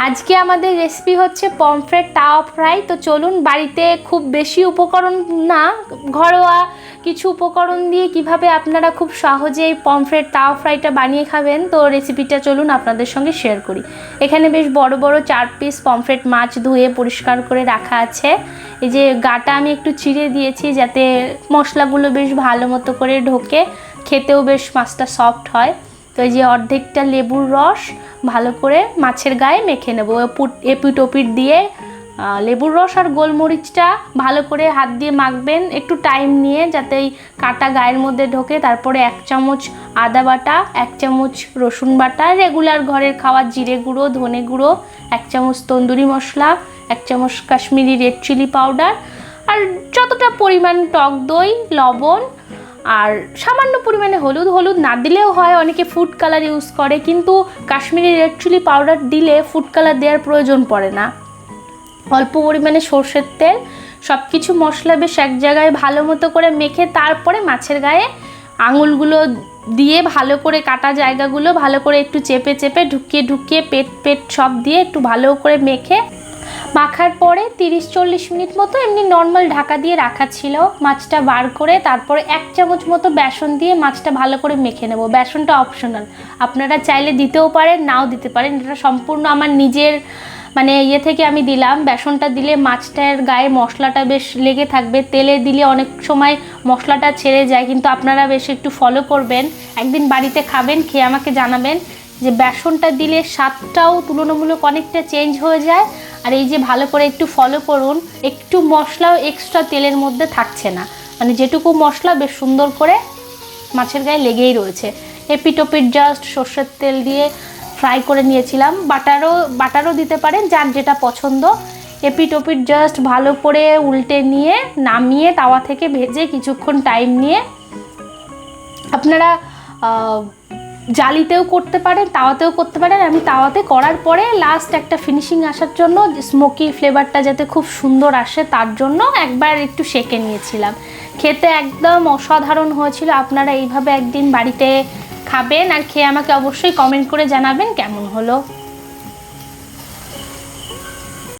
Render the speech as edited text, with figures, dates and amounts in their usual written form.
আজকে আমাদের রেসিপি হচ্ছে পমফ্রেট তাওয়া ফ্রাই। তো চলুন, বাড়িতে খুব বেশি উপকরণ না, ঘরোয়া কিছু উপকরণ দিয়ে কিভাবে আপনারা খুব সহজেই পমফ্রেট তাওয়া ফ্রাইটা বানিয়ে খাবেন, তো রেসিপিটা চলুন আপনাদের সঙ্গে শেয়ার করি। এখানে বেশ বড় বড় 4 পিস পমফ্রেট মাছ ধুয়ে পরিষ্কার করে রাখা আছে। এই যে গাটা আমি একটু চিড়ে দিয়েছি যাতে মশলাগুলো বেশ ভালো মতো করে ঢোকে, খেতেও বেশ মাছটা সফট হয়। তো এই যে অর্ধেকটা লেবুর রস ভালো করে মাছের গায়ে মেখে নেব, এপিট ওপিট দিয়ে। লেবুর রস আর গোলমরিচটা ভালো করে হাত দিয়ে মাখবেন একটু টাইম নিয়ে, যাতে এই কাটা গায়ের মধ্যে ঢোকে। তারপরে 1 চামচ আদা বাটা, 1 চামচ রসুন বাটা, রেগুলার ঘরের খাওয়া জিরে গুঁড়ো, ধনে গুঁড়ো, 1 চামচ তন্দুরি মশলা, 1 চামচ কাশ্মীরি রেড চিলি পাউডার, আর যতটা পরিমাণ টক দই, লবণ, আর সামান্য পরিমাণে হলুদ না দিলেও হয়, অনেকে ফুড কালার ইউজ করে, কিন্তু কাশ্মীরি রেড চিলি পাউডার দিলে ফুড কালার দেওয়ার প্রয়োজন পড়ে না। অল্প পরিমাণে সর্ষের তেল, সব কিছু মশলা বেশ এক জায়গায় ভালো মতো করে মেখে তারপরে মাছের গায়ে আঙুলগুলো দিয়ে ভালো করে কাটা জায়গাগুলো ভালো করে একটু চেপে চেপে ঢুকিয়ে পেট সব দিয়ে একটু ভালো করে মেখে মাখার পরে 30-40 মিনিট মতো এমনি নর্মাল ঢাকা দিয়ে রাখা ছিল। মাছটা বার করে তারপরে 1 চামচ মতো বেসন দিয়ে মাছটা ভালো করে মেখে নেব। বেসনটা অপশনাল, আপনারা চাইলে দিতেও পারেন, নাও দিতে পারেন। এটা সম্পূর্ণ আমার নিজের ইয়ে থেকে আমি দিলাম। বেসনটা দিলে মাছটার গায়ে মশলাটা বেশ লেগে থাকবে, তেলে দিলে অনেক সময় মশলাটা ছেড়ে যায়, কিন্তু আপনারা বেশ একটু ফলো করবেন। একদিন বাড়িতে খাবেন, খেয়ে আমাকে জানাবেন যে বেসনটা দিলে স্বাদটাও তুলনামূলক অনেকটা চেঞ্জ হয়ে যায়। আর এই যে ভালো করে একটু ফলো করুন, একটু মশলাও এক্সট্রা তেলের মধ্যে থাকছে না, যেটুকু মশলা বেশ সুন্দর করে মাছের গায়ে লেগেই রয়েছে। এপিট ওপিট জাস্ট সর্ষের তেল দিয়ে ফ্রাই করে নিয়েছিলাম। বাটারও দিতে পারেন, যার যেটা পছন্দ। এপিট ওপিট জাস্ট ভালো করে উল্টে নিয়ে নামিয়ে তাওয়া থেকে ভেজে কিছুক্ষণ টাইম নিয়ে আপনারা জালিতেও করতে পারেন, তাওয়াতেও করতে পারেন। আমি তাওয়াতে করার পরে লাস্ট একটা ফিনিশিং আসার জন্য, স্মোকি ফ্লেভারটা যাতে খুব সুন্দর আসে তার জন্য একবার একটু সেঁকে নিয়েছিলাম। খেতে একদম অসাধারণ হয়েছিল। আপনারা এইভাবে একদিন বাড়িতে খাবেন আর খেয়ে আমাকে অবশ্যই কমেন্ট করে জানাবেন কেমন হলো।